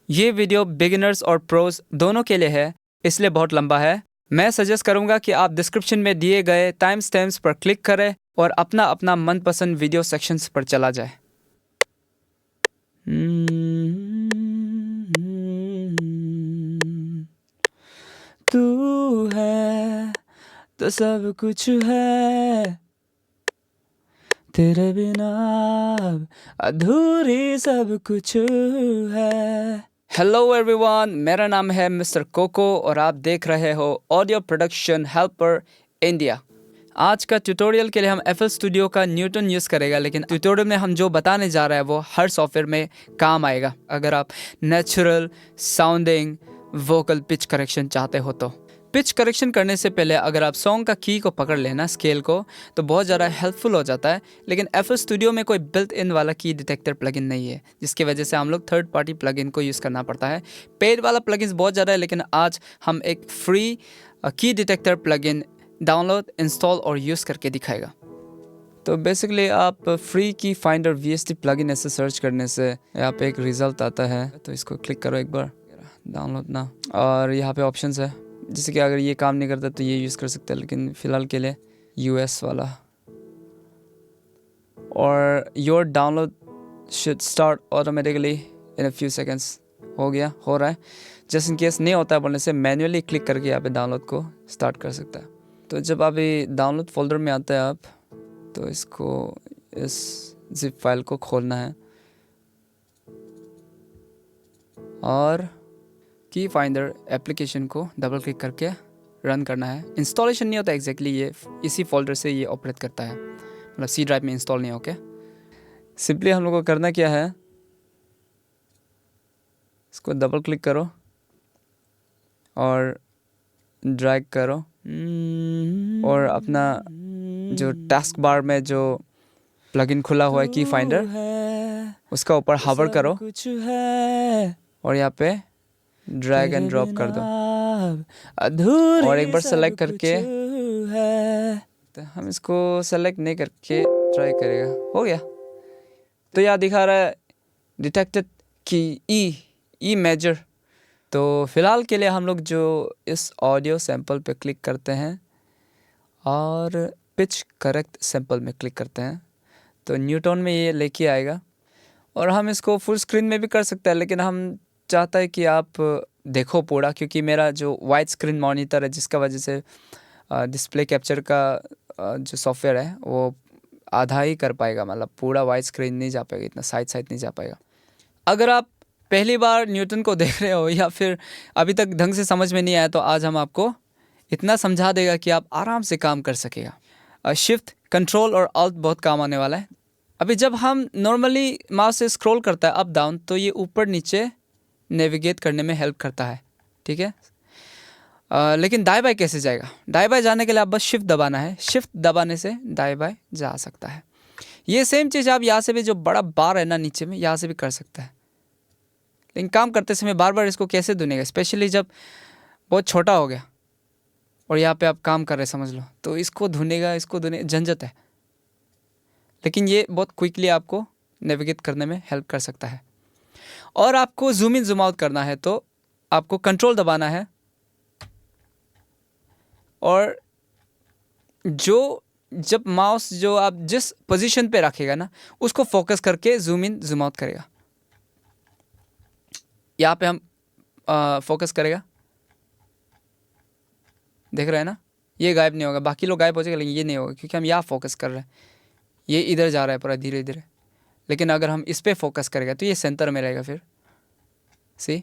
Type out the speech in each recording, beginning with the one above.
ये video beginners और pros दोनों के लिए है, इसलिए बहुत लंबा है। मैं सजेस्ट करूंगा कि आप डिस्क्रिप्शन में दिए गए टाइम स्टैम्प्स पर क्लिक करें और अपना अपना मनपसंद वीडियो सेक्शंस पर चला जाए। तू है तो सब कुछ है, तेरे बिना अब अधूरी सब कुछ है। हेलो एवरीवन, मेरा नाम है मिस्टर कोको और आप देख रहे हो ऑडियो प्रोडक्शन हेल्पर इंडिया। आज का ट्यूटोरियल के लिए हम FL स्टूडियो का न्यूटन यूज़ करेगा, लेकिन ट्यूटोरियल में हम जो बताने जा रहे हैं वो हर सॉफ्टवेयर में काम आएगा अगर आप natural sounding vocal pitch correction चाहते हो तो। पिच करेक्शन करने से पहले अगर आप सॉन्ग का की को पकड़ लेना, स्केल को, तो बहुत ज़्यादा हेल्पफुल हो जाता है। लेकिन FL स्टूडियो में कोई बिल्ट इन वाला की डिटेक्टर प्लगइन नहीं है, जिसकी वजह से हम लोग थर्ड पार्टी प्लगइन को यूज़ करना पड़ता है। पेड वाला प्लगइन्स बहुत ज़्यादा है, लेकिन आज हम एक फ्री की डिटेक्टर प्लगइन डाउनलोड, इंस्टॉल और यूज़ करके दिखाएगा। तो बेसिकली आप फ्री की फाइंडर VST प्लगइन ऐसे सर्च करने से यहाँ पे एक रिजल्ट आता है, तो इसको क्लिक करो एक बार, डाउनलोड ना, और यहाँ पे ऑप्शंस है, जैसे कि अगर ये काम नहीं करता तो ये यूज़ कर सकते हैं, लेकिन फ़िलहाल के लिए US वाला। और your download should start automatically in a few seconds. हो गया, हो रहा है। जस्ट इन केस नहीं होता है बोलने से मैन्युअली क्लिक करके यहाँ पे डाउनलोड को स्टार्ट कर सकता है। तो जब अभी डाउनलोड फोल्डर में आता है आप, तो इसको, इस जिप फाइल को खोलना है और की फाइंडर एप्लीकेशन को डबल क्लिक करके रन करना है। इंस्टॉलेशन नहीं होता एग्जैक्टली, ये इसी फोल्डर से ये ऑपरेट करता है, मतलब C ड्राइव में इंस्टॉल नहीं। ओके, सिंपली हम लोग को करना क्या है, इसको डबल क्लिक करो और ड्रैग करो और अपना जो टास्क बार में जो प्लगइन खुला हुआ है की फाइंडर, उसका ऊपर हावर करो और यहाँ पे ड्रैग एंड ड्रॉप कर दो और एक बार सेलेक्ट करके, तो हम इसको सेलेक्ट नहीं करके ट्राई करेगा। हो गया, तो यहाँ दिखा रहा है डिटेक्टेड की ई मेजर। तो फिलहाल के लिए हम लोग जो इस ऑडियो सैंपल पे क्लिक करते हैं और पिच करेक्ट सैंपल में क्लिक करते हैं, तो न्यूटन में ये लेके आएगा। और हम इसको फुल स्क्रीन में भी कर सकते हैं, लेकिन हम चाहता है कि आप देखो पूरा, क्योंकि मेरा जो वाइड स्क्रीन मॉनिटर है, जिसका वजह से डिस्प्ले कैप्चर का जो सॉफ्टवेयर है वो आधा ही कर पाएगा, मतलब पूरा वाइड स्क्रीन नहीं जा पाएगा, इतना साइड नहीं जा पाएगा। अगर आप पहली बार न्यूटन को देख रहे हो या फिर अभी तक ढंग से समझ में नहीं आया, तो आज हम आपको इतना समझा देगा कि आप आराम से काम कर सकेगा। शिफ्ट, कंट्रोल और ऑल्ट बहुत काम आने वाला है। अभी जब हम नॉर्मली माउस से स्क्रॉल करता है अप डाउन, तो ये ऊपर नीचे नेविगेट करने में हेल्प करता है, ठीक है। लेकिन दाएं बाएं कैसे जाएगा? दाएं बाएं जाने के लिए आप बस शिफ्ट दबाना है, शिफ्ट दबाने से दाएं बाएं जा सकता है। ये सेम चीज़ आप यहाँ से भी, जो बड़ा बार है ना नीचे में, यहाँ से भी कर सकता है। लेकिन काम करते समय बार बार इसको कैसे धुनेगा, स्पेशली जब बहुत छोटा हो गया और यहाँ पे आप काम कर रहे समझ लो, तो इसको धुनेगा, झंझट है। लेकिन ये बहुत क्विकली आपको नेविगेट करने में हेल्प कर सकता है। और आपको जूम इन जूम आउट करना है तो आपको कंट्रोल दबाना है और जब माउस जो आप जिस पोजीशन पे रखेगा ना, उसको फोकस करके जूम इन जूम आउट करेगा। यहाँ पे हम फोकस करेगा, देख रहे हैं ना, ये गायब नहीं होगा, बाकी लोग गायब हो जाएगा, लेकिन ये नहीं होगा क्योंकि हम यहाँ फोकस कर रहे हैं। ये इधर जा रहा है पूरा धीरे धीरे, लेकिन अगर हम इस पे फोकस करेगा तो ये सेंटर में रहेगा फिर। सी,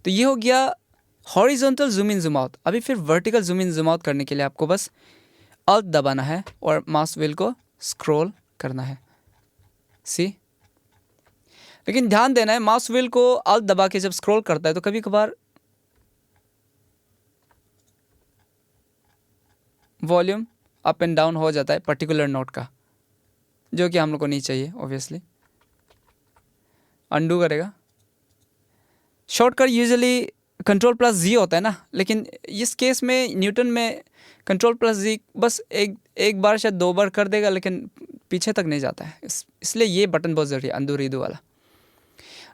तो ये हो गया horizontal zoom in zoom out. अभी फिर vertical zoom in zoom out करने के लिए आपको बस ऑल्ट दबाना है और माउस व्हील को स्क्रॉल करना है। सी, लेकिन ध्यान देना है, माउस व्हील को ऑल्ट दबा के जब स्क्रॉल करता है तो कभी कभार वॉल्यूम अप एंड डाउन हो जाता है पर्टिकुलर नोट का, जो कि हम लोग को नहीं चाहिए ऑब्वियसली। अंडू करेगा। शॉर्टकट यूजुअली Ctrl+Z होता है ना, लेकिन इस केस में न्यूटन में Ctrl+Z बस एक बार शायद 2 बार कर देगा, लेकिन पीछे तक नहीं जाता है। इसलिए ये बटन बहुत ज़रूरी है, अंडू रीडू वाला।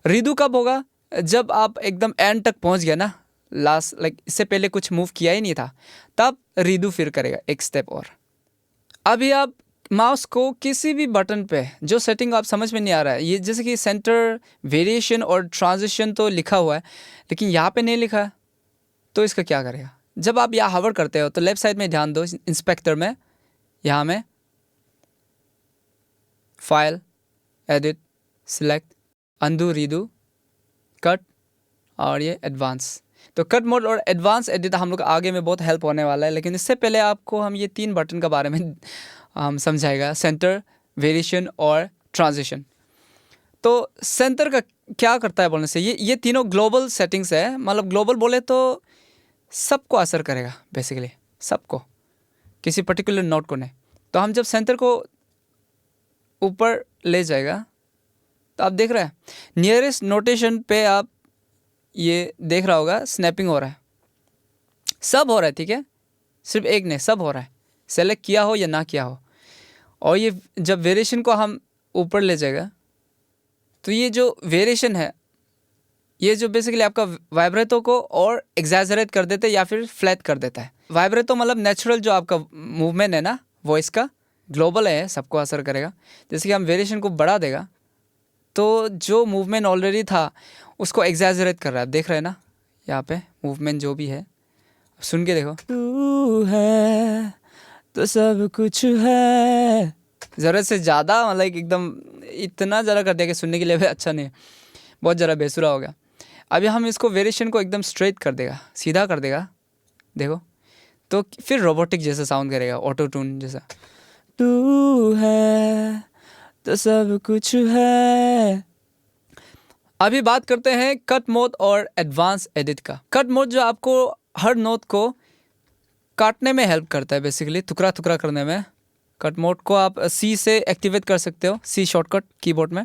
रीडू कब होगा? जब आप एकदम एंड तक पहुंच गया ना, लास्ट लाइक इससे पहले कुछ मूव किया ही नहीं था, तब रीडू फिर करेगा एक स्टेप और। अभी आप माउस को किसी भी बटन पे जो सेटिंग आप समझ में नहीं आ रहा है, ये जैसे कि सेंटर, वेरिएशन और ट्रांजिशन तो लिखा हुआ है लेकिन यहाँ पे नहीं लिखा है, तो इसका क्या करेगा? जब आप यहाँ हवर करते हो तो लेफ्ट साइड में ध्यान दो, इंस्पेक्टर में यहाँ में file, edit, select, undo, redo, cut और ये एडवांस। तो कट मोड और एडवांस एडिट हम लोग आगे में बहुत हेल्प होने वाला है, लेकिन इससे पहले आपको हम ये 3 बटन के बारे में हम समझाएगा, सेंटर, वेरिएशन और ट्रांजिशन। तो सेंटर का क्या करता है बोलने से, ये तीनों ग्लोबल सेटिंग्स है, मतलब ग्लोबल बोले तो सबको असर करेगा, बेसिकली सबको, किसी पर्टिकुलर नोट को नहीं। तो हम जब सेंटर को ऊपर ले जाएगा तो आप देख रहे हैं नियरेस्ट नोटेशन पे आप ये देख रहा होगा स्नैपिंग हो रहा है, सब हो रहा है, ठीक है, सिर्फ एक नहीं, सब हो रहा है, सेलेक्ट किया हो या ना किया हो। और ये जब वेरिएशन को हम ऊपर ले जाएगा तो ये जो वेरिएशन है, ये जो बेसिकली आपका वाइब्रेटो को और एग्जैजरेट कर देता है या फिर फ्लैट कर देता है। वाइब्रेटो मतलब नेचुरल जो आपका मूवमेंट है ना वॉइस का, ग्लोबल है, सबको असर करेगा। जैसे कि हम वेरिएशन को बढ़ा देगा तो जो मूवमेंट ऑलरेडी था उसको एग्जैजरेट कर रहा है, देख रहे हैं ना यहाँ पे मूवमेंट जो भी है, सुन के देखो। तू है तो सब कुछ है, ज़रूरत से ज़्यादा मतलब एकदम इतना ज़रा कर दिया कि सुनने के लिए भी अच्छा नहीं है, बहुत ज़रा बेसुरा हो गया। अभी हम इसको वेरिएशन को एकदम स्ट्रेट कर देगा, सीधा कर देगा, देखो, तो फिर रोबोटिक जैसा साउंड करेगा, ऑटो ट्यून जैसा। तू है तो सब कुछ है। अभी बात करते हैं कट मोड और एडवांस एडिट का। कट मोड जो आपको हर नोट को काटने में हेल्प करता है, बेसिकली टुकड़ा टुकड़ा करने में। कट मोड को आप सी से एक्टिवेट कर सकते हो, सी शॉर्टकट कीबोर्ड में।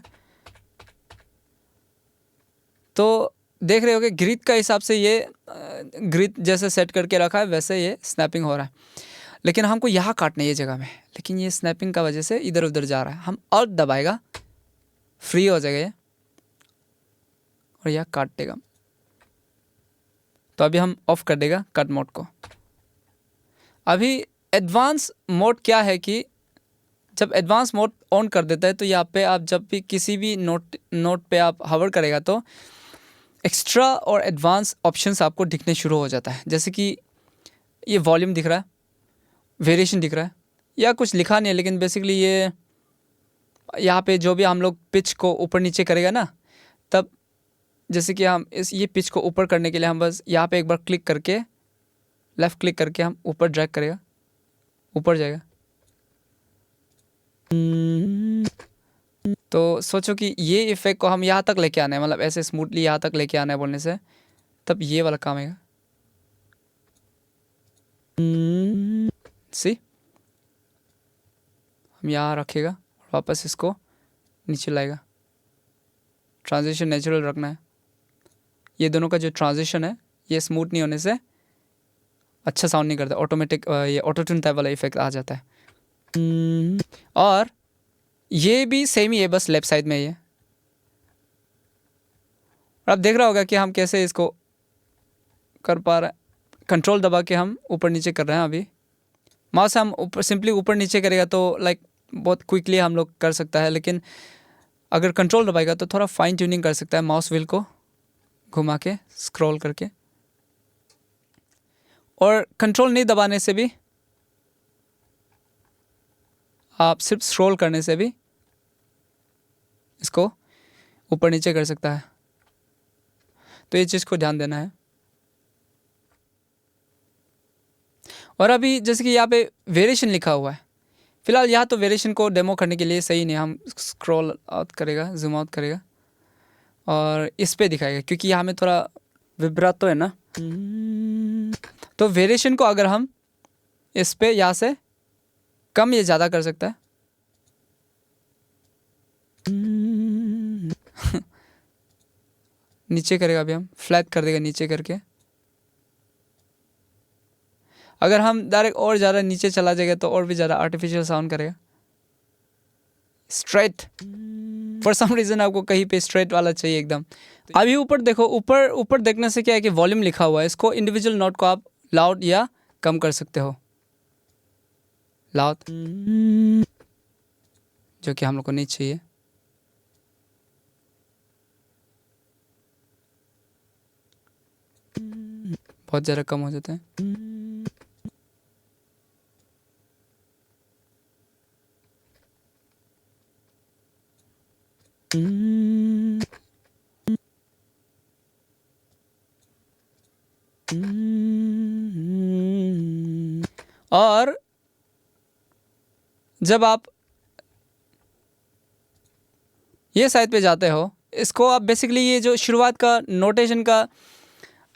तो देख रहे हो कि ग्रिड का हिसाब से ये ग्रिड जैसे सेट करके रखा है वैसे ये स्नैपिंग हो रहा है, लेकिन हमको यहाँ काटना है ये जगह में, लेकिन ये स्नैपिंग का वजह से इधर उधर जा रहा है। हम ऑल्ट दबाएगा, फ्री हो जाएगा ये और यह काट देगा। तो अभी हम ऑफ कर देगा कट मोड को। अभी एडवांस मोड क्या है कि जब एडवांस मोड ऑन कर देता है तो यहाँ पे आप जब भी किसी भी नोट पे आप हवर करेगा तो एक्स्ट्रा और एडवांस ऑप्शंस आपको दिखने शुरू हो जाता है। जैसे कि ये वॉल्यूम दिख रहा है, वेरिएशन दिख रहा है, या कुछ लिखा नहीं है लेकिन बेसिकली ये यहाँ पे जो भी हम लोग पिच को ऊपर नीचे करेगा ना, तब जैसे कि हम ये पिच को ऊपर करने के लिए हम बस यहाँ पे एक बार क्लिक करके, लेफ़्ट क्लिक करके हम ऊपर ड्रैग करेगा, ऊपर जाएगा। तो सोचो कि ये इफेक्ट को हम यहाँ तक लेके आना है, मतलब ऐसे स्मूथली यहाँ तक लेके आना है बोलने से, तब ये वाला काम आएगा। सी हम यहाँ रखेगा और वापस इसको नीचे लाएगा। ट्रांजिशन नेचुरल रखना है। ये दोनों का जो ट्रांजिशन है ये स्मूथ नहीं होने से अच्छा साउंड नहीं करता, ऑटोमेटिक ये ऑटो ट्यून टाइप वाला इफेक्ट आ जाता है। और ये भी सेम ही है, बस लेफ्ट साइड में ही है। और आप देख रहा होगा कि हम कैसे इसको कर पा रहे हैं। कंट्रोल दबा के हम ऊपर नीचे कर रहे हैं। अभी माउस हम ऊपर सिंपली ऊपर नीचे करेगा तो लाइक बहुत क्विकली हम लोग कर सकता है, लेकिन अगर कंट्रोल दबाएगा तो थोड़ा फाइन ट्यूनिंग कर सकता है, माउस व्हील को घुमा के स्क्रॉल करके। और कंट्रोल नहीं दबाने से भी, आप सिर्फ स्क्रॉल करने से भी इसको ऊपर नीचे कर सकता है। तो ये चीज़ को ध्यान देना है। और अभी जैसे कि यहाँ पे वेरिएशन लिखा हुआ है, फिलहाल यहाँ तो वेरिएशन को डेमो करने के लिए सही नहीं, हम स्क्रॉल आउट करेगा, जूम आउट करेगा और इस पे दिखाएगा, क्योंकि यहाँ में थोड़ा विब्रातो है ना। तो वेरिएशन को अगर हम इस पे यहाँ से कम या ज़्यादा कर सकता है। नीचे करेगा, अभी हम फ्लैट कर देगा नीचे करके। अगर हम डायरेक्ट और ज़्यादा नीचे चला जाएगा तो और भी ज़्यादा आर्टिफिशियल साउंड करेगा। स्ट्रेट फॉर सम रीज़न आपको कहीं पे स्ट्रेट वाला चाहिए एकदम। अभी ऊपर देखो, ऊपर ऊपर देखने से क्या है कि वॉल्यूम लिखा हुआ है, इसको इंडिविजुअल नोट को आप लाउड या कम कर सकते हो, लाउड, जो कि हम लोग को नहीं चाहिए। बहुत ज़्यादा कम हो जाता है। और जब आप ये साइड पे जाते हो, इसको आप बेसिकली ये जो शुरुआत का नोटेशन का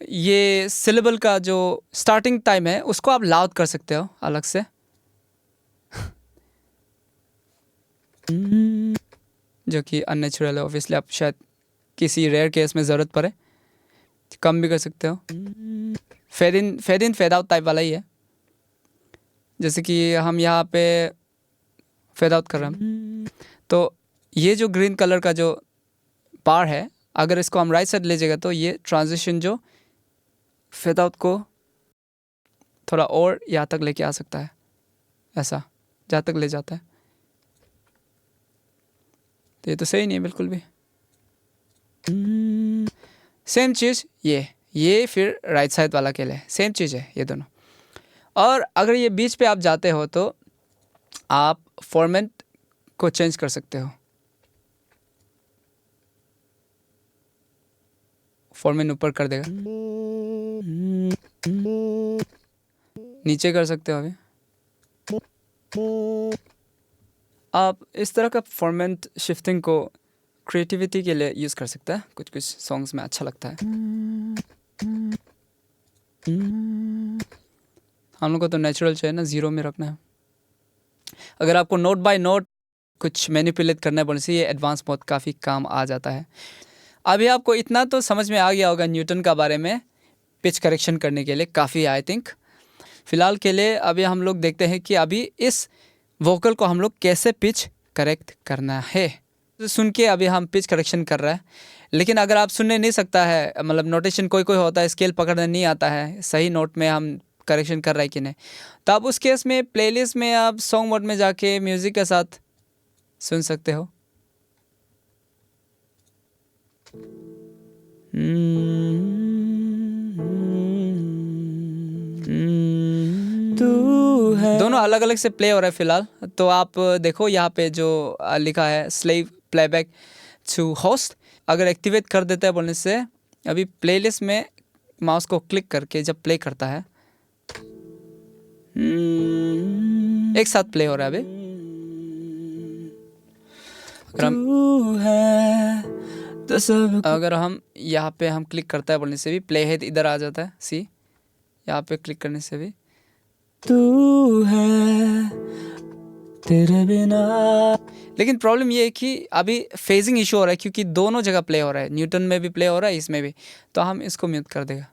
ये सिलेबल का जो स्टार्टिंग टाइम है उसको आप लाउड कर सकते हो अलग से। जो कि अननेचुरल है, ऑब्वियसली आप शायद किसी रेयर केस में ज़रूरत पड़े, कम भी कर सकते हो। Fade in fade out type वाला ही है, जैसे कि हम यहाँ पे फेड आउट कर रहे हैं, तो ये जो ग्रीन कलर का जो बार है, अगर इसको हम राइट साइड ले जाएगा तो ये ट्रांजिशन जो फेड आउट को थोड़ा और यहाँ तक लेके आ सकता है, ऐसा जहाँ तक ले जाता है। तो ये तो सही नहीं है बिल्कुल भी। सेम चीज़ ये फिर राइट साइड वाला के लिए सेम चीज़ है ये दोनों। और अगर ये बीच पे आप जाते हो तो आप फॉर्मेट को चेंज कर सकते हो। फॉर्मेट ऊपर कर देगा, नीचे कर सकते हो। अभी आप इस तरह का फॉर्मेट शिफ्टिंग को क्रिएटिविटी के लिए यूज़ कर सकते हैं, कुछ कुछ सॉन्ग्स में अच्छा लगता है। हम लोग को तो नेचुरल चाहिए ना, ज़ीरो में रखना है। अगर आपको नोट बाय नोट कुछ मैनिपुलेट करना पड़े से ये एडवांस मोड काफ़ी काम आ जाता है। अभी आपको इतना तो समझ में आ गया होगा न्यूटन का बारे में, पिच करेक्शन करने के लिए काफ़ी आई थिंक। फ़िलहाल के लिए अभी हम लोग देखते हैं कि अभी इस वोकल को हम लोग कैसे पिच करेक्ट करना है। तो सुन के अभी हम पिच करेक्शन कर रहे हैं, लेकिन अगर आप सुनने नहीं सकता है, मतलब नोटेशन कोई कोई होता है स्केल पकड़ने नहीं आता है सही नोट में हम करेक्शन कर रहे हैं कि नहीं, तो आप उस केस में प्लेलिस्ट में आप सॉन्ग मोड में जाके म्यूज़िक के साथ सुन सकते हो। दोनों अलग अलग से प्ले हो रहा है फिलहाल। तो आप देखो यहाँ पे जो लिखा है स्लेव प्लेबैक टू होस्ट, अगर एक्टिवेट कर देता है बोलने से अभी प्लेलिस्ट में माउस को क्लिक करके जब प्ले करता है एक साथ प्ले हो रहा है। अगर हम यहाँ पे हम क्लिक करता है बोलने से भी प्ले है इधर आ जाता है। सी यहाँ पे क्लिक करने से भी तू है तेरे बिना। लेकिन प्रॉब्लम ये है कि अभी फेजिंग इशू हो रहा है क्योंकि दोनों जगह प्ले हो रहा है, न्यूटन में भी प्ले हो रहा है इसमें भी, तो हम इसको म्यूट कर देगा।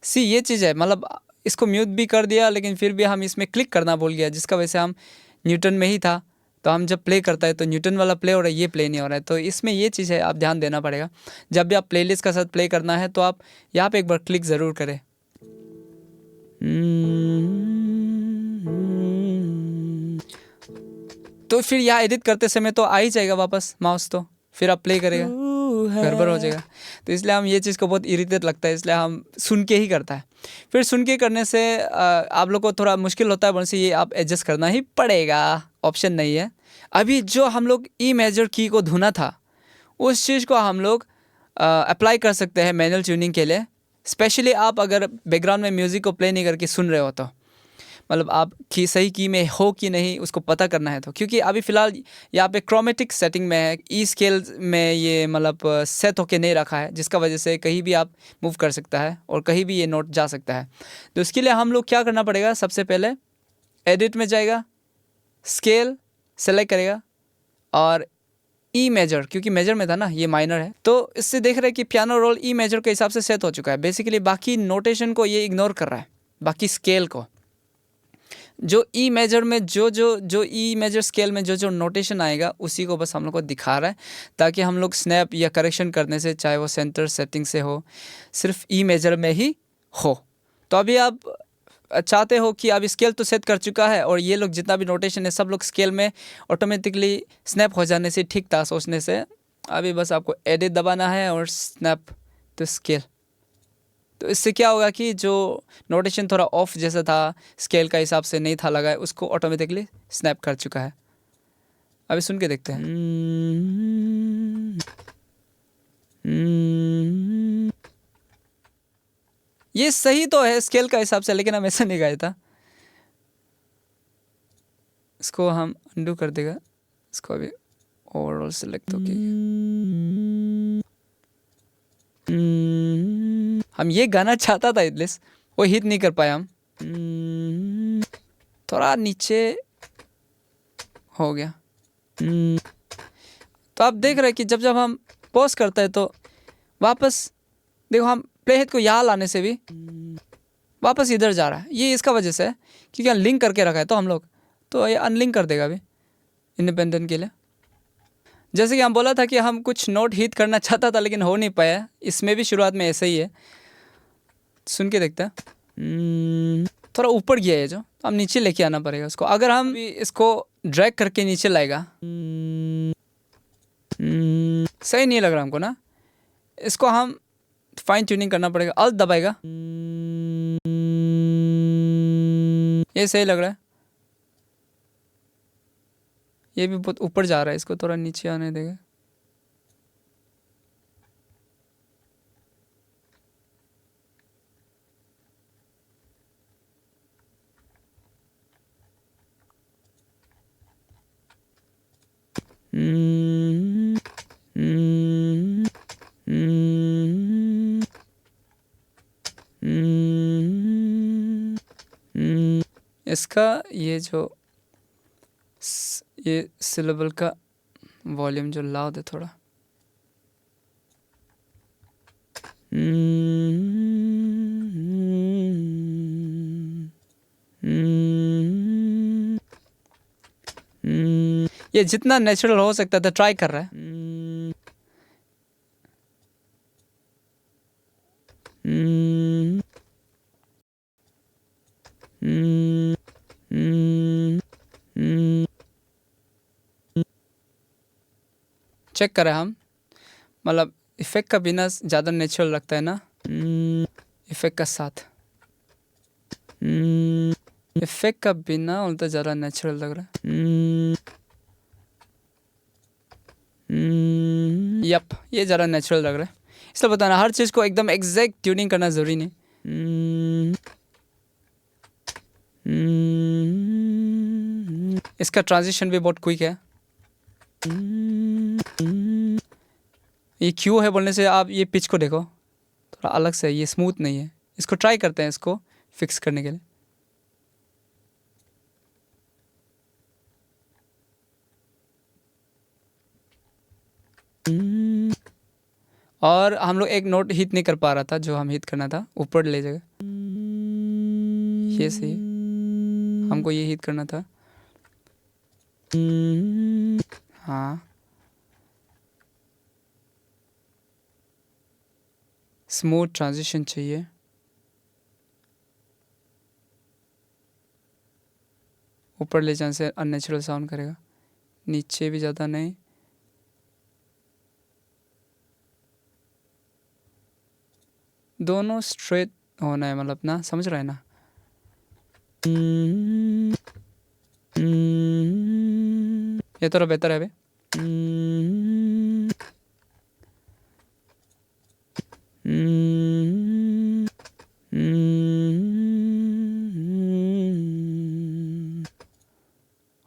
सी ये चीज़ है, मतलब इसको म्यूट भी कर दिया लेकिन फिर भी हम इसमें क्लिक करना भूल गया, जिसका वजह से हम न्यूटन में ही था, तो हम जब प्ले करता है तो न्यूटन वाला प्ले हो रहा है, ये प्ले नहीं हो रहा है। तो इसमें ये चीज़ है, आप ध्यान देना पड़ेगा। जब भी आप प्लेलिस्ट का साथ प्ले करना है तो आप यहाँ पे एक बार क्लिक ज़रूर करें। तो फिर यहाँ एडिट करते समय तो आ ही जाएगा वापस माउस, तो फिर आप प्ले करेगा गड़बड़ हो जाएगा। तो इसलिए हम ये चीज़ को बहुत इरिटेट लगता है, इसलिए हम सुन के ही करता है। फिर सुन के करने से आप लोग को थोड़ा मुश्किल होता है, बोलने से ये आप एडजस्ट करना ही पड़ेगा, ऑप्शन नहीं है। अभी जो हम लोग ई मेजर की को धुना था उस चीज़ को हम लोग अप्लाई कर सकते हैं मैनुअल ट्यूनिंग के लिए। स्पेशली आप अगर बैकग्राउंड में म्यूज़िक को प्ले नहीं करके सुन रहे हो तो, मतलब आप की सही की में हो कि नहीं उसको पता करना है। तो क्योंकि अभी फ़िलहाल यहाँ पे क्रोमेटिक सेटिंग में है, ई स्केल में ये मतलब सेट होके नहीं रखा है, जिसका वजह से कहीं भी आप मूव कर सकता है और कहीं भी ये नोट जा सकता है। तो इसके लिए हम लोग क्या करना पड़ेगा, सबसे पहले एडिट में जाएगा, स्केल सेलेक्ट करेगा और ई मेजर, क्योंकि मेजर में था ना, ये माइनर है, तो इससे देख रहे हैं कि पियानो रोल ई मेजर के हिसाब से सेट हो चुका है। बेसिकली बाकी नोटेशन को ये इग्नोर कर रहा है, बाकी स्केल को। जो ई मेजर में जो ई मेजर स्केल में जो नोटेशन आएगा उसी को बस हम लोग को दिखा रहा है, ताकि हम लोग स्नैप या करेक्शन करने से, चाहे वो सेंटर सेटिंग से हो, सिर्फ ई मेजर में ही हो। तो अभी आप चाहते हो कि अब स्केल तो सेट कर चुका है और ये लोग जितना भी नोटेशन है सब लोग स्केल में ऑटोमेटिकली स्नैप हो जाने से ठीक था सोचने से, अभी बस आपको एडिट दबाना है और स्नैप टू स्केल। तो इससे क्या होगा कि जो नोटेशन थोड़ा ऑफ जैसा था, स्केल का हिसाब से नहीं था लगा है, उसको ऑटोमेटिकली स्नैप कर चुका है। अभी सुन के देखते हैं। ये सही तो है स्केल का हिसाब से, लेकिन हम ऐसा नहीं गाया था। इसको हम अंडू कर देगा, इसको अभी ओवरऑल सेलेक्ट होके हम ये गाना चाहता था एटलीस्ट, वो हिट नहीं कर पाया हम। थोड़ा नीचे हो गया। तो आप देख रहे हैं कि जब जब हम पॉज करते हैं तो वापस देखो, हम प्ले हेड को यहाँ लाने से भी वापस इधर जा रहा है। ये इसका वजह से है क्योंकि लिंक करके रखा है तो हम लोग, तो ये अनलिंक कर देगा अभी इंडिपेंडेंट के लिए। जैसे कि हम बोला था कि हम कुछ नोट हिट करना चाहता था लेकिन हो नहीं पाया, इसमें भी शुरुआत में ऐसा ही है। सुन के देखते हैं। थोड़ा ऊपर गया है जो, तो हम नीचे लेके आना पड़ेगा उसको। अगर हम इसको ड्रैग करके नीचे लाएगा, सही नहीं लग रहा हमको ना, इसको हम फाइन ट्यूनिंग करना पड़ेगा। अल्ट दबाएगा, ये सही लग रहा है। ये भी बहुत ऊपर जा रहा है, इसको थोड़ा नीचे आने देगा। इसका ये जो ये सिलेबल का वॉल्यूम जो लाउड है थोड़ा, ये जितना नेचुरल हो सकता था ट्राई कर रहा है। चेक करें हम, मतलब इफेक्ट का बिना ज़्यादा नेचुरल लगता है ना, इफेक्ट का साथ। इफेक्ट का बिना उल्टा ज़्यादा नेचुरल लग रहा है। यप, ये ज़्यादा नेचुरल लग रहा है। इसलिए बताना, हर चीज़ को एकदम एग्जैक्ट ट्यूनिंग करना ज़रूरी नहीं। इसका ट्रांजिशन भी बहुत क्विक है। ये क्यों है बोलने से आप ये पिच को देखो, थोड़ा अलग से है, ये स्मूथ नहीं है। इसको ट्राई करते हैं इसको फिक्स करने के लिए। और हम लोग एक नोट हिट नहीं कर पा रहा था, जो हम हिट करना था ऊपर ले जाएगा। ये सही, हमको ये हिट करना था। हाँ, स्मूथ ट्रांजिशन चाहिए। ऊपर ले जाने से अननेचुरल साउंड करेगा, नीचे भी ज़्यादा नहीं। दोनों स्ट्रेट होना है, मतलब ना, समझ रहा है ना। ये थोड़ा बेहतर है अभी।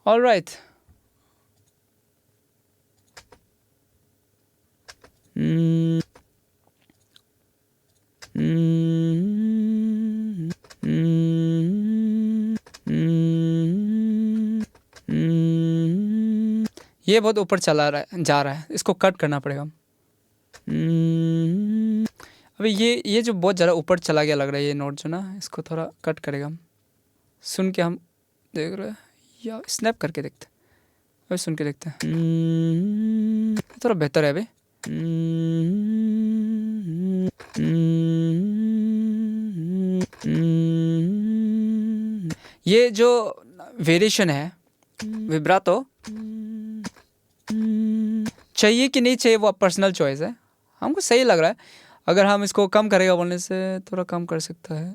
All right. ये बहुत ऊपर चला रहा है, जा रहा है, इसको कट करना पड़ेगा। अभी ये जो बहुत ज़्यादा ऊपर चला गया लग रहा है ये नोट जो ना, इसको थोड़ा कट करेगा हम। सुन के हम देख रहे हैं या स्नैप करके देखते हैं, अभी सुन के देखते हैं। थोड़ा बेहतर है अभी। ये जो वेरिएशन है विब्रातो, चाहिए कि नहीं चाहिए वो पर्सनल चॉइस है। हमको सही लग रहा है, अगर हम इसको कम करेगा बोलने से थोड़ा कम कर सकता है।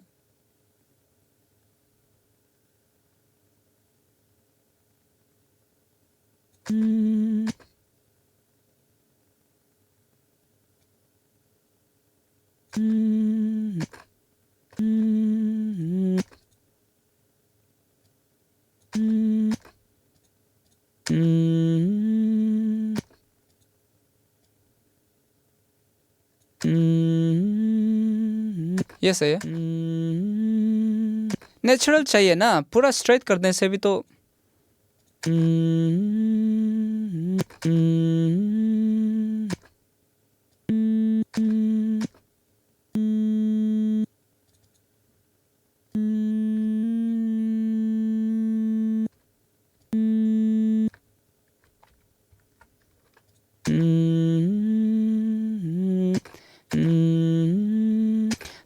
ये सही है। नेचुरल चाहिए ना, पूरा स्ट्रेट करने से भी तो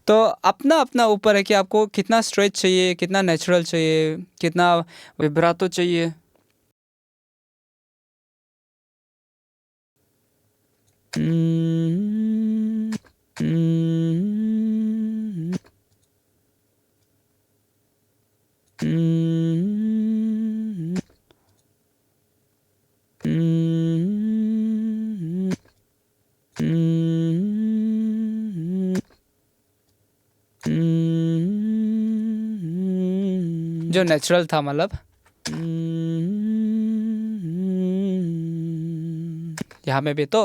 तो अपना अपना ऊपर है कि आपको कितना स्ट्रेच चाहिए, कितना नेचुरल चाहिए, कितना विब्रातो चाहिए। जो नेचुरल था मतलब यहाँ में भी तो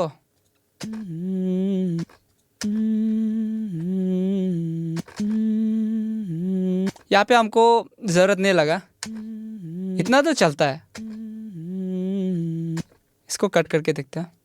यहाँ पे हमको ज़रूरत नहीं लगा, इतना तो चलता है। इसको कट करके देखते हैं।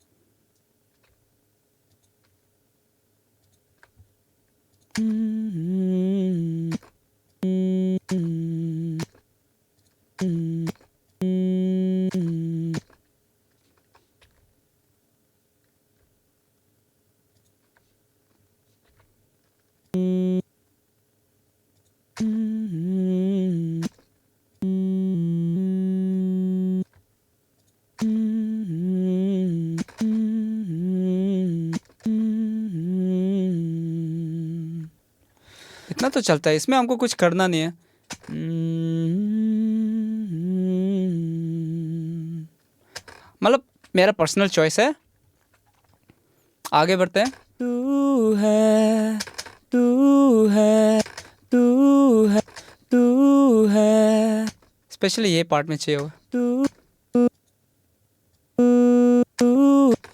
इतना तो चलता है, इसमें हमको कुछ करना नहीं है। मतलब मेरा पर्सनल चॉइस है। आगे बढ़ते हैं। तू है, तू है, तू है, तू है, स्पेशली ये पार्ट में चाहिए होगा। तू,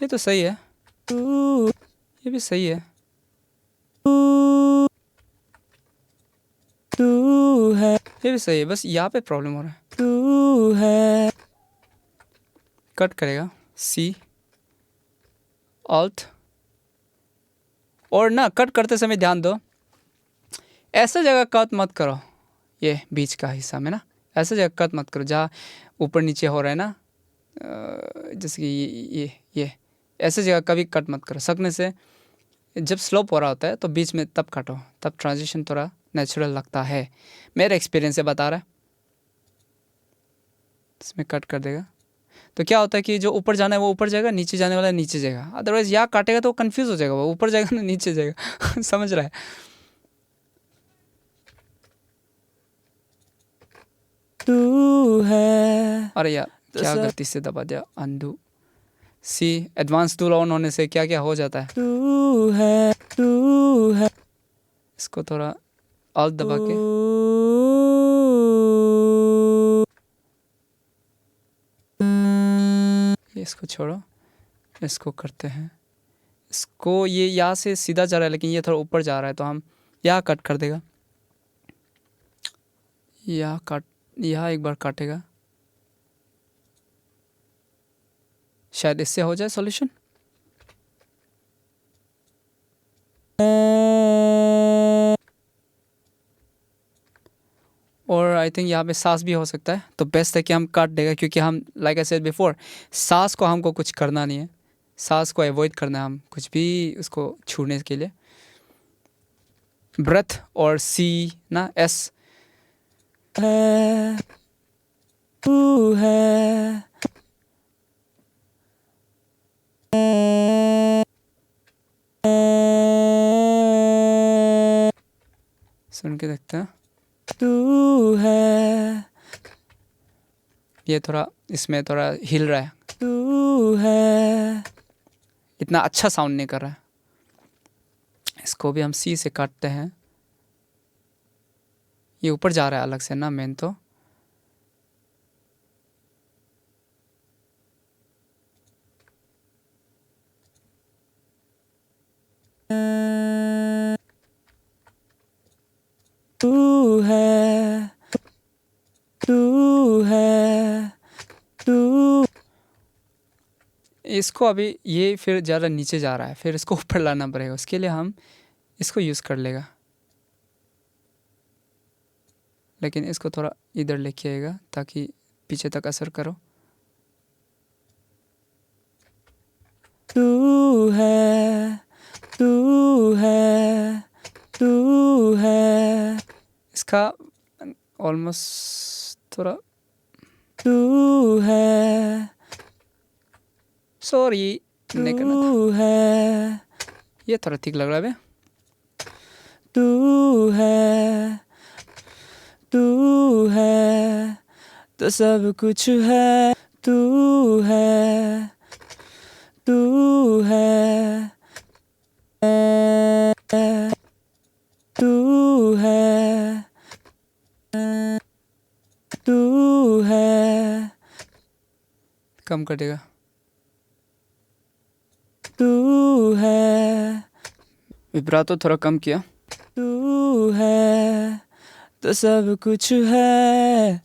ये तो सही है, ये भी सही है। तू है, ये भी सही है, बस यहाँ पे प्रॉब्लम हो रहा है। तू है, कट करेगा सी ऑल्ट, और ना कट करते समय ध्यान दो, ऐसा जगह कट मत करो, ये बीच का हिस्सा में ना ऐसा जगह कट मत करो जहाँ ऊपर नीचे हो रहा है ना, जैसे कि ये ऐसे जगह कभी कट मत करो। सकने से जब स्लोप हो रहा होता है तो बीच में तब काटो, तब ट्रांजिशन थोड़ा नेचुरल लगता है। मेरा एक्सपीरियंस से बता रहा है। इसमें कट कर देगा तो क्या होता है कि जो ऊपर जाना है वो ऊपर जाएगा, नीचे जाने वाला है नीचे जाएगा। अदरवाइज यहाँ काटेगा तो वो कंफ्यूज हो जाएगा, वो ऊपर जाएगा ना नीचे जाएगा। समझ रहा है? तू है, अरे यार क्या गलती से दबा दिया, undo. See advance tool on होने से क्या क्या हो जाता है। तू है, तू है, इसको थोड़ा ऑल्ट दबा के इसको छोड़ो, इसको करते हैं। इसको ये यहाँ से सीधा जा रहा है लेकिन ये थोड़ा ऊपर जा रहा है तो हम यहाँ कट कर देगा, यहाँ एक बार काटेगा, शायद इससे हो जाए सॉल्यूशन। और आई थिंक यहाँ पे सांस भी हो सकता है, तो बेस्ट है कि हम काट देगा, क्योंकि हम लाइक आई सेड बिफोर, सांस को हमको कुछ करना नहीं है, सांस को अवॉइड करना है, हम कुछ भी उसको छूने के लिए। ब्रेथ और सी ना एस है, तू है, सुन के देखते हैं। तू है, ये थोड़ा इसमें थोड़ा हिल रहा है, तू है, इतना अच्छा साउंड नहीं कर रहा है। इसको भी हम सी से काटते हैं, ये ऊपर जा रहा है अलग से ना मेन तो। तू है, तू है, तू, इसको अभी ये फिर ज़्यादा नीचे जा रहा है, फिर इसको ऊपर लाना पड़ेगा, उसके लिए हम इसको यूज़ कर लेगा, लेकिन इसको थोड़ा इधर लेके आएगा ताकि पीछे तक असर करो। तू है, तू है, तू है, इसका ऑलमोस्ट थोड़ा, तू है, सॉरी नहीं करना था, है, ये थोड़ा ठीक लग रहा है बे। तू है, तू है, तो सब कुछ है, तू है, तू है, तू है, तू है, कम कर देगा, तू है, विब्रातो थोड़ा कम किया। तू है, तो सब कुछ है,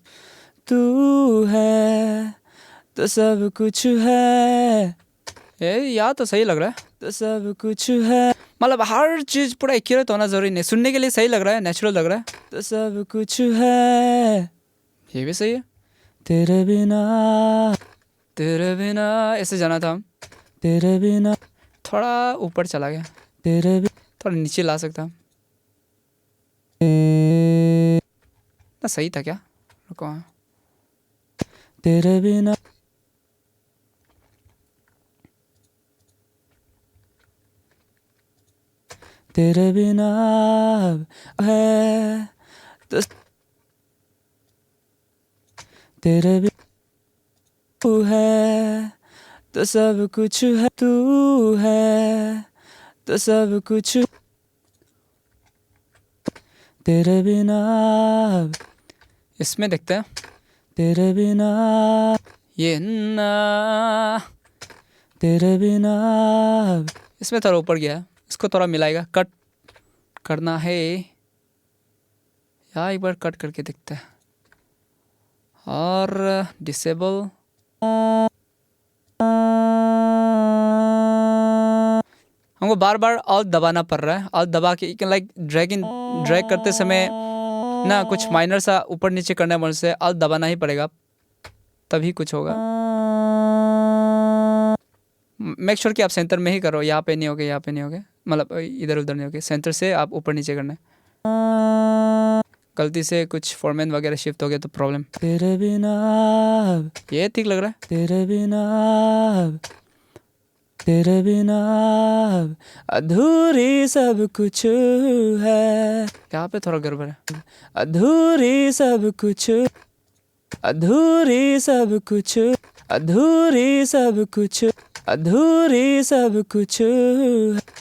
तू है, तो सब कुछ है, यार तो सही लग रहा है, तो सब कुछ है, मतलब हर चीज़ पूरा एक्यूरेट होना ज़रूरी नहीं, सुनने के लिए सही लग रहा है, नेचुरल लग रहा है, तो सब कुछ है, ये भी सही है। तेरे बिना, तेरे बिना, ऐसे जाना था हम, तेरे बिना, थोड़ा ऊपर चला गया, तेरे बिना, थोड़ा नीचे ला सकता ना, सही था क्या, रुको, तेरे बिना, तेरे बिना है, तो तेरे बिना तू है, तो सब कुछ है, तू है, तो सब कुछ, तेरे बिना, इसमें देखते हैं, तेरे बिना, ये ना, तेरे बिना, इसमें थोड़ा ऊपर गया, इसको थोड़ा मिलाएगा, कट करना है यार, एक बार कट करके देखते हैं, और डिसेबल, हमको बार बार ऑल्ट दबाना पड़ रहा है, ऑल्ट दबा के लाइक ड्रैग करते समय ना कुछ माइनर सा ऊपर नीचे करने वाले से ऑल्ट दबाना ही पड़ेगा, तभी कुछ होगा। मेक श्योर कि आप सेंटर में ही करो, यहाँ पे नहीं होगे, यहाँ पे नहीं होगे, मतलब इधर उधर नहीं होगे, सेंटर से आप ऊपर नीचे करना है, गलती से कुछ फॉर्मेट वगैरह शिफ्ट हो गया तो प्रॉब्लम। तेरे बिना, ये ठीक लग रहा है, तेरे बिना, तेरे बिना अधूरी सब कुछ है, यहाँ पे थोड़ा गड़बड़ है, अधूरी सब कुछ, अधूरी सब कुछ, अधूरी सब कुछ, अधूरी सब कुछ,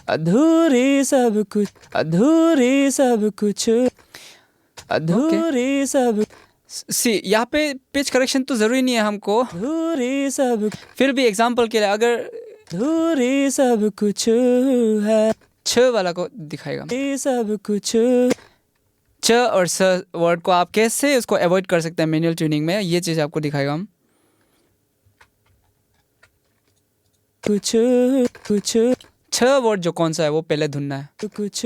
अधूरी सब कुछ, अधूरी सब कुछ, अधूरी सब, सी यहाँ पे पिच करेक्शन तो ज़रूरी नहीं है हमको, अधूरी सब, फिर भी एग्जांपल के लिए अगर अधूरी सब कुछ है, छ वाला को दिखाएगा, सब कुछ, च और स वर्ड को आप कैसे उसको अवॉइड कर सकते हैं मैनुअल ट्यूनिंग में, ये चीज़ आपको दिखाएगा हम। कुछ कुछ, छ वर्ड जो कौन सा है वो पहले ढूंढना है, कुछ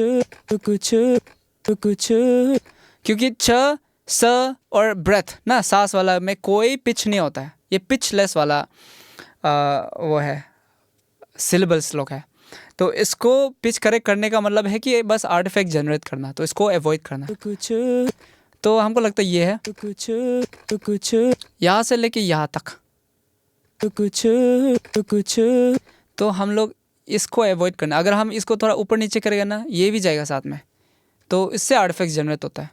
कुछ कुछ, क्योंकि छ स और ब्रेथ ना, सांस वाला में कोई पिच नहीं होता है, ये पिचलेस वाला वो है, सिलेबल स्लोक है। तो इसको पिच करेक्ट करने का मतलब है कि बस आर्टिफैक्ट जनरेट करना, तो इसको अवॉइड करना। तो हमको लगता है ये है, यहाँ से लेके यहाँ तक, तो हम लोग इसको अवॉइड करना। अगर हम इसको थोड़ा ऊपर नीचे करेंगे ना, ये भी जाएगा साथ में, तो इससे आर्टिफैक्ट जनरेट होता है।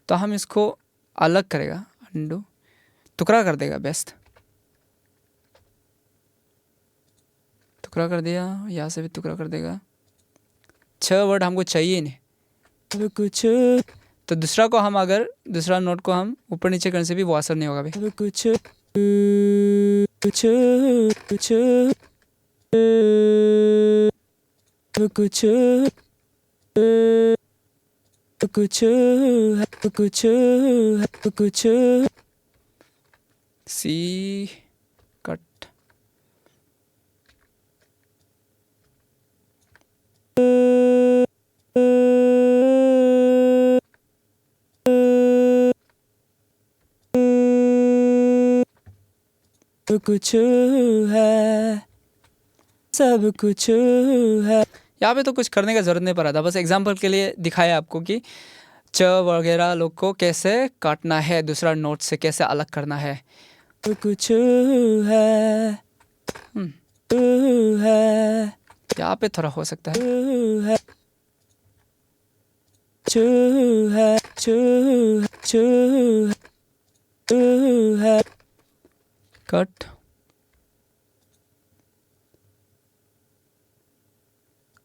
तो हम इसको अलग करेगा, अंडू, टुकड़ा कर देगा, बेस्ट टुकड़ा कर दिया, यहाँ से भी टुकड़ा कर देगा। 6 वर्ड हमको चाहिए नहीं, तो दूसरा को हम अगर दूसरा नोट को हम ऊपर नीचे करने से भी वो असर नहीं होगा भाई। सी कट, कुछ है, सब कुछ है। यहाँ पे तो कुछ करने का जरूरत नहीं पड़ा था, बस एग्जाम्पल के लिए दिखाया आपको कि च वगैरह लोग को कैसे काटना है, दूसरा नोट से कैसे अलग करना है। कुछ है, यहाँ पे थोड़ा हो सकता है, कट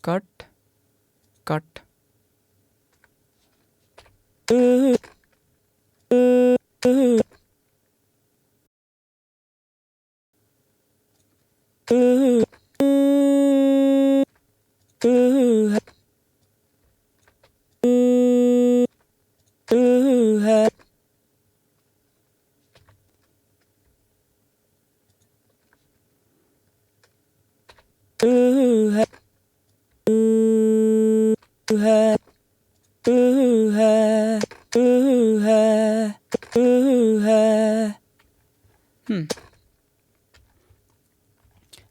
कट कट,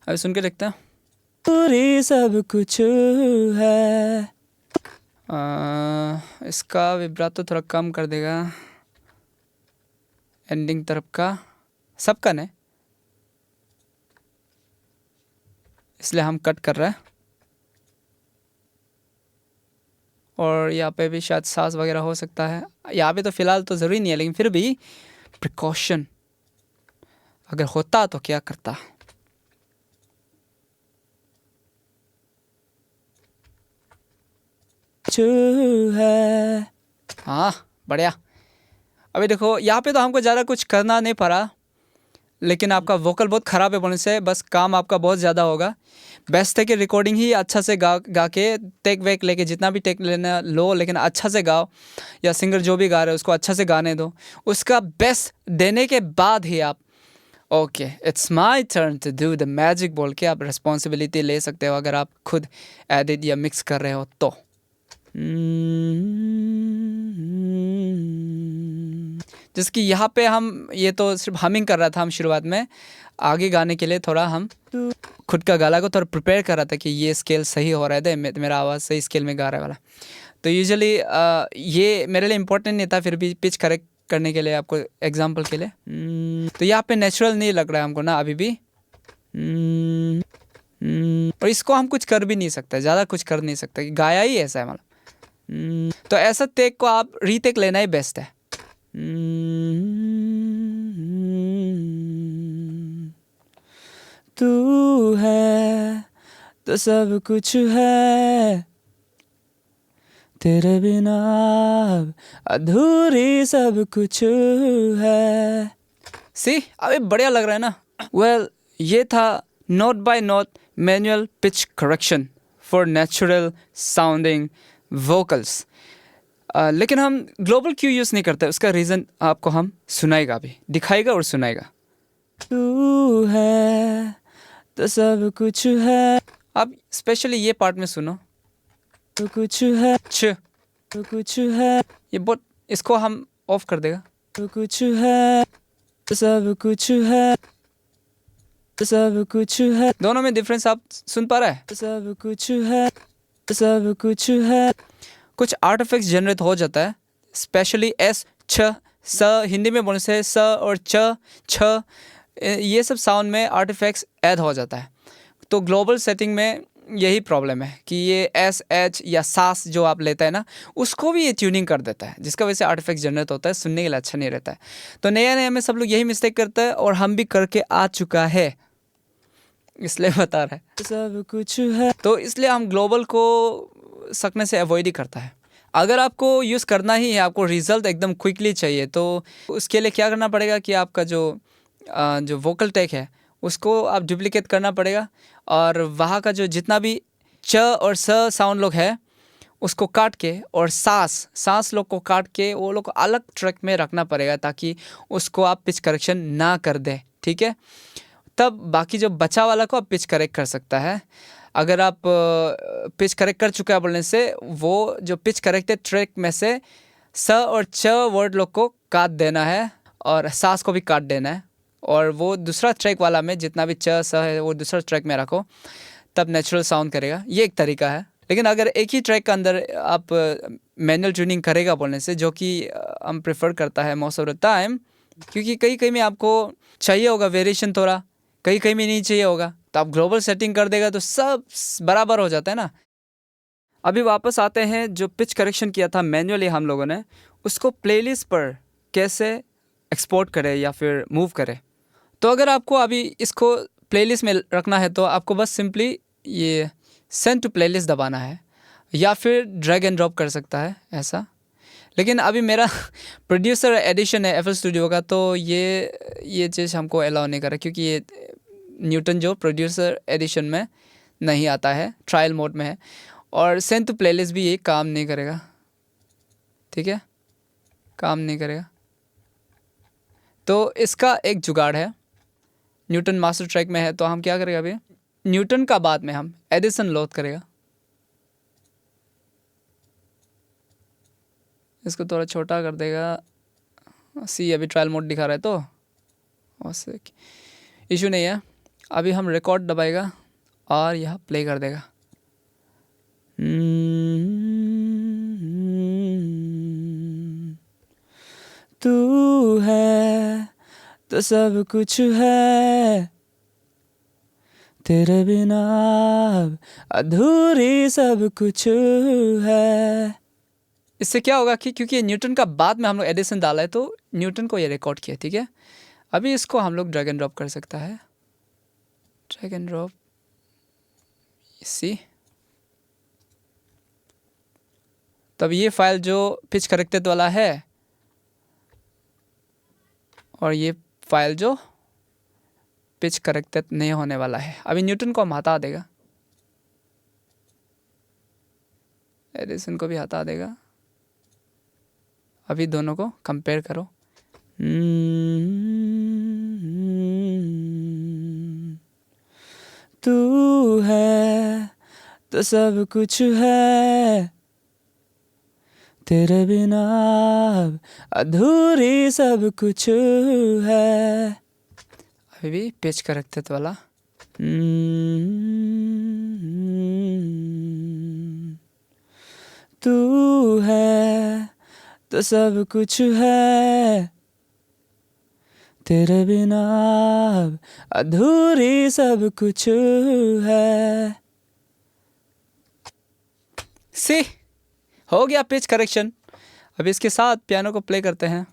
अभी सुन के देखते हैं। पूरी सब कुछ है, इसका विब्रातो थोड़ा कम कर देगा, एंडिंग तरफ का सबका नहीं, इसलिए हम कट कर रहे हैं। और यहाँ पे भी शायद सांस वगैरह हो सकता है, यहाँ पे तो फिलहाल तो ज़रूरी नहीं है, लेकिन फिर भी प्रिकॉशन अगर होता तो क्या करता। है, हाँ बढ़िया। अभी देखो यहाँ पे तो हमको ज़्यादा कुछ करना नहीं पड़ा, लेकिन आपका वोकल बहुत ख़राब है बोलने से बस काम आपका बहुत ज़्यादा होगा। बेस्ट है कि रिकॉर्डिंग ही अच्छा से गा के टेक वेक लेके, जितना भी टेक लेना लो, लेकिन अच्छा से गाओ, या सिंगर जो भी गा रहे हो उसको अच्छा से गाने दो, उसका बेस्ट देने के बाद ही आप okay it's my turn to do the magic बोल के आप रिस्पॉन्सिबिलिटी ले सकते हो, अगर आप खुद एडिट या मिक्स कर रहे हो तो। जैसे कि यहाँ पे हम ये तो सिर्फ हमिंग कर रहा था हम शुरुआत में, आगे गाने के लिए थोड़ा हम खुद का गाला को थोड़ा प्रिपेयर कर रहा था कि ये स्केल सही हो रहा है, मेरा आवाज़ सही स्केल में गा रहा है वाला। तो यूजुअली ये मेरे लिए इम्पोर्टेंट नहीं था, फिर भी पिच करेक्ट करने के लिए आपको एग्जांपल के लिए। तो यहाँ पे नेचुरल नहीं लग रहा है हमको ना अभी भी, और इसको हम कुछ कर भी नहीं सकते, ज़्यादा कुछ कर नहीं सकते, गाया ही ऐसा है मतलब। तो ऐसा टेक को आप रीटेक लेना ही बेस्ट है। तू है तो सब कुछ है, तेरे बिना अधूरी सब कुछ है। सी अबे बढ़िया लग रहा है ना। वेल ये था note by note manual pitch correction for natural sounding vocals. लेकिन हम ग्लोबल क्यू यूज़ नहीं करते, उसका रीज़न आपको हम सुनाएगा भी, दिखाएगा और सुनाएगा। तू है तो सब कुछ है। अब स्पेशली ये पार्ट में सुनो, कुछ है, छ, कुछ है, ये बहुत, इसको हम ऑफ कर देगा। कुछ है, सब कुछ है, सब कुछ है, दोनों में डिफरेंस आप सुन पा रहे हैं? सब कुछ है, सब कुछ है। कुछ आर्ट इफेक्ट्स जनरेट हो जाता है, स्पेशली एस, छ, स, हिंदी में बोलने से स और च, छ, ये सब साउंड में आर्ट इफेक्ट्स ऐड हो जाता है। तो ग्लोबल सेटिंग में यही प्रॉब्लम है कि ये एस, एच या सास जो आप लेते हैं ना, उसको भी ये ट्यूनिंग कर देता है, जिसका वजह से आर्ट इफेक्ट्स जनरेट होता है, सुनने के लिए अच्छा नहीं रहता है। तो नया नया में सब लोग यही मिस्टेक करते हैं और हम भी करके आ चुका है, इसलिए बता रहा है। सब कुछ है, तो इसलिए हम ग्लोबल को सकने से अवॉइड ही करता है। अगर आपको यूज़ करना ही है, आपको रिजल्ट एकदम क्विकली चाहिए, तो उसके लिए क्या करना पड़ेगा कि आपका जो वोकल टेक है उसको आप डुप्लीकेट करना पड़ेगा, और वहाँ का जो जितना भी च और स साउंड लोग है उसको काट के, और सांस लोग को काट के वो लोग को अलग ट्रैक में रखना पड़ेगा, ताकि उसको आप पिच करेक्शन ना कर दे, ठीक है? तब बाकी जो बचा वाला को आप पिच करेक्ट कर सकता है। अगर आप पिच करेक्ट कर चुका है बोलने से, वो जो पिच करेक्टेड ट्रैक में से स और च वर्ड लोग को काट देना है, और सांस को भी काट देना है, और वो दूसरा ट्रैक वाला में जितना भी च स है वो दूसरा ट्रैक में रखो, तब नेचुरल साउंड करेगा। ये एक तरीका है। लेकिन अगर एक ही ट्रैक के अंदर आप मैनुअल ट्यूनिंग करेगा बोलने से, जो कि हम प्रेफर करता है मोस्ट ऑफ द टाइम, क्योंकि कई कई में आपको चाहिए होगा वेरिएशन थोड़ा, कई कई में नहीं चाहिए होगा, तो आप ग्लोबल सेटिंग कर देगा तो सब बराबर हो जाता है ना। अभी वापस आते हैं, जो पिच करेक्शन किया था मैन्युअली हम लोगों ने, उसको प्लेलिस्ट पर कैसे एक्सपोर्ट करें या फिर मूव करें। तो अगर आपको अभी इसको प्लेलिस्ट में रखना है तो आपको बस सिंपली ये सेंड टू प्लेलिस्ट दबाना है, या फिर ड्रैग एंड ड्रॉप कर सकता है ऐसा। लेकिन अभी मेरा प्रोड्यूसर एडिशन है FL स्टूडियो का, तो ये चीज़ हमको अलाउ नहीं कर रहा, क्योंकि ये न्यूटन जो प्रोड्यूसर एडिशन में नहीं आता है, ट्रायल मोड में है, और सेंड टू प्लेलिस्ट भी ये काम नहीं करेगा, ठीक है? काम नहीं करेगा। तो इसका एक जुगाड़ है, न्यूटन मास्टर ट्रैक में है, तो हम क्या करेगा अभी, न्यूटन का बाद में हम एडिसन लोड करेगा। इसको थोड़ा छोटा कर देगा, सी अभी ट्रायल मोड दिखा रहा है, तो उससे इशू नहीं है। अभी हम रिकॉर्ड दबाएगा और यह प्ले कर देगा। तू है तो सब कुछ है, तेरे बिना अब अधूरी सब कुछ है। इससे क्या होगा कि क्योंकि न्यूटन का बाद में हम लोग एडिसन डाला है, तो न्यूटन को ये रिकॉर्ड किया, ठीक है? अभी इसको हम लोग ड्रैग एंड ड्रॉप कर सकता है, ड्रैग एंड ड्रॉप, सी। तब ये फाइल जो पिच करेक्टेड वाला है, और ये फाइल जो पिच करेक्टेड नहीं होने वाला है, अभी न्यूटन को हम हटा देगा, एडिसन को भी हटा देगा। अभी दोनों को कंपेयर करो। तू है तो सब कुछ है, तेरे बिना अब अधूरी सब कुछ है। अभी भी पिच करेक्टेड वाला। तू है तो सब कुछ है, तेरे बिना अब अधूरी सब कुछ है। सी हो गया पिच करेक्शन। अभी इसके साथ पियानो को प्ले करते हैं।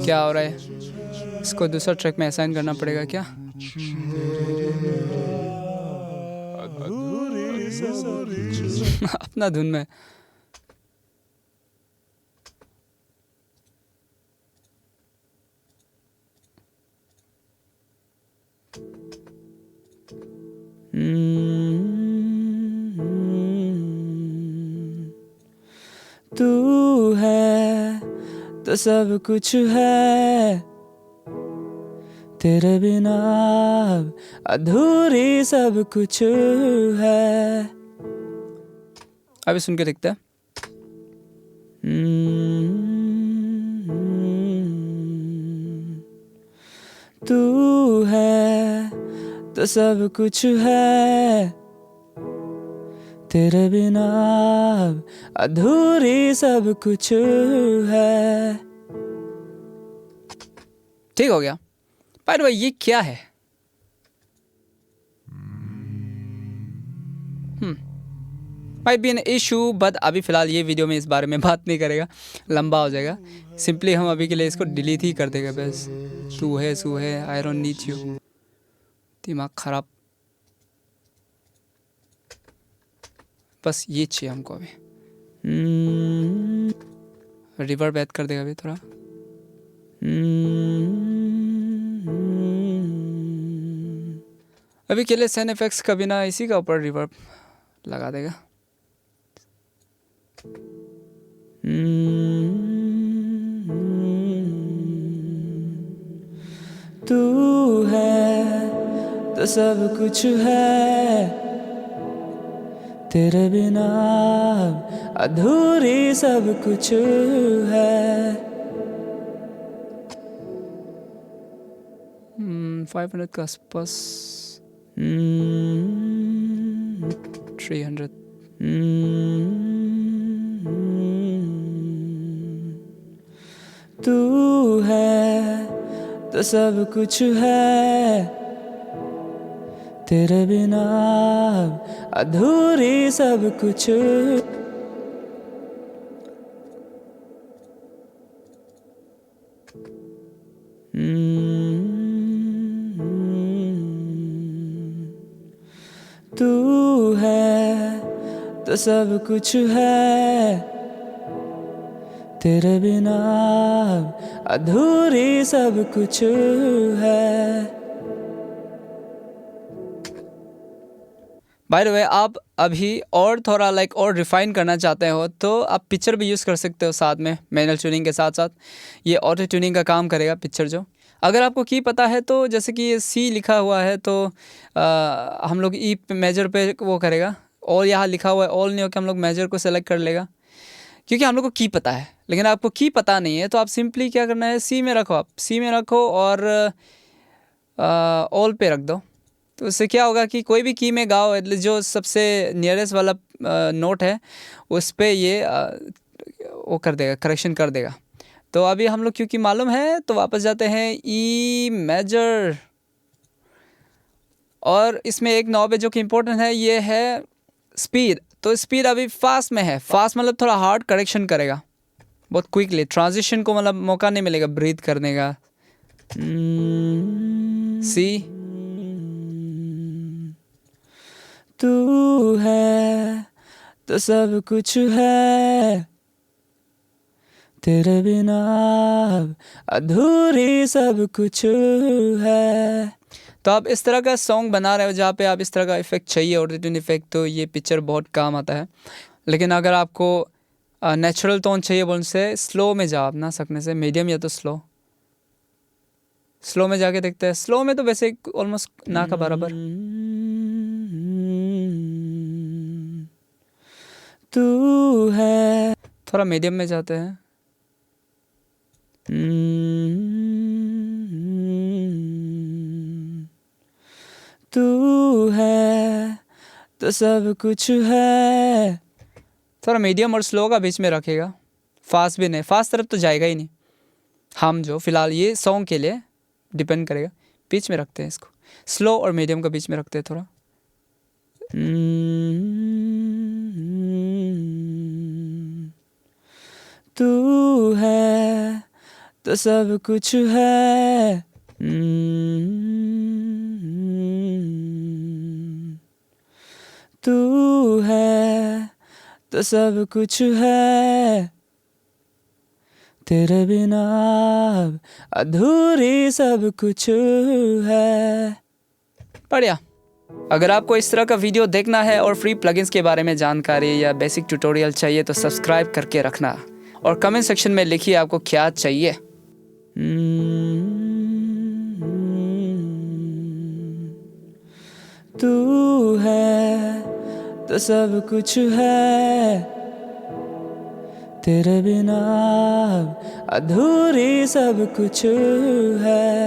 क्या हो रहा है? इसको दूसरा ट्रैक में असाइन करना पड़ेगा क्या? अपना धुन में। तू है तो सब कुछ है, तेरे बिना अधूरी सब कुछ है। अभी सुन के देखते हैं। तू है तो सब कुछ है, तेरे बिना अधूरी सब कुछ है। ठीक हो गया। पर भाई ये क्या है? Might be an issue, but अभी फिलहाल ये वीडियो में इस बारे में बात नहीं करेगा, लंबा हो जाएगा। सिंपली हम अभी के लिए इसको डिलीट ही कर देगा बस। तू है आई डोंट नीड यू। दिमाग खराब, बस ये चाहिए हमको अभी। रिवर्ब ऐड कर देगा अभी थोड़ा। अभी के लिए साउंड इफेक्ट्स का बिना इसी का ऊपर रिवर्ब लगा देगा। तू है तो सब कुछ है, तेरे बिना अधूरी सब कुछ है। 500 का आसपास, 300। तू है तो सब कुछ है, तेरे बिना अधूरी सब कुछ। 'तू है तो सब कुछ है, तेरे बिना अधूरी सब कुछ है। बाय द वे, आप अभी और थोड़ा और रिफाइन करना चाहते हो तो आप पिक्चर भी यूज़ कर सकते हो साथ में, मैनुअल ट्यूनिंग के साथ साथ। ये ऑटो ट्यूनिंग का काम करेगा पिक्चर जो। अगर आपको की पता है तो जैसे कि ये सी लिखा हुआ है तो हम लोग ई मेजर पे वो करेगा, और यहाँ लिखा हुआ है ऑल नहीं होकर हम लोग मेजर को सेलेक्ट कर लेगा, क्योंकि हम लोग को की पता है। लेकिन आपको की पता नहीं है तो आप सिंपली क्या करना है, सी में रखो, आप सी में रखो और ऑल पे रख दो। तो उससे क्या होगा कि कोई भी की में गाओ, जो सबसे नियरेस्ट वाला नोट है उस पर ये वो कर देगा, करेक्शन कर देगा। तो अभी हम लोग क्योंकि मालूम है तो वापस जाते हैं ई मेजर, और इसमें एक नॉब है जो कि इम्पोर्टेंट है, ये है स्पीड। तो स्पीड अभी फास्ट में है। फास्ट मतलब थोड़ा हार्ड करेक्शन करेगा बहुत क्विकली, ट्रांजिशन को मतलब मौका नहीं मिलेगा ब्रीथ करने का। सी, तू है तो सब कुछ है, तेरे बिना अधूरी सब कुछ है। तो आप इस तरह का सॉन्ग बना रहे हो जहाँ पे आप इस तरह का इफेक्ट चाहिए, ऑटो ट्यून इफेक्ट, तो ये पिक्चर बहुत काम आता है। लेकिन अगर आपको नेचुरल टोन चाहिए बोलने से स्लो में जाओ, आप ना सकने से मीडियम या तो स्लो। स्लो में जाके देखते हैं। स्लो में तो वैसे ऑलमोस्ट ना का बराबर। तू है, थोड़ा मीडियम में जाते हैं। तू है तो सब कुछ है। थोड़ा मीडियम और स्लो का बीच में रखेगा, फास्ट भी नहीं, फास्ट तरफ तो जाएगा ही नहीं। हम जो फिलहाल ये सॉन्ग के लिए डिपेंड करेगा, बीच में रखते हैं इसको, स्लो और मीडियम का बीच में रखते हैं थोड़ा। तू है तो सब कुछ है, तू है तो सब कुछ है, तेरे बिना अधूरी सब कुछ है। बढ़िया। अगर आपको इस तरह का वीडियो देखना है और फ्री प्लगइन्स के बारे में जानकारी या बेसिक ट्यूटोरियल चाहिए तो सब्सक्राइब करके रखना। और कमेंट सेक्शन में लिखिए आपको क्या चाहिए। तू है तो सब कुछ है, तेरे बिना अधूरी सब कुछ है।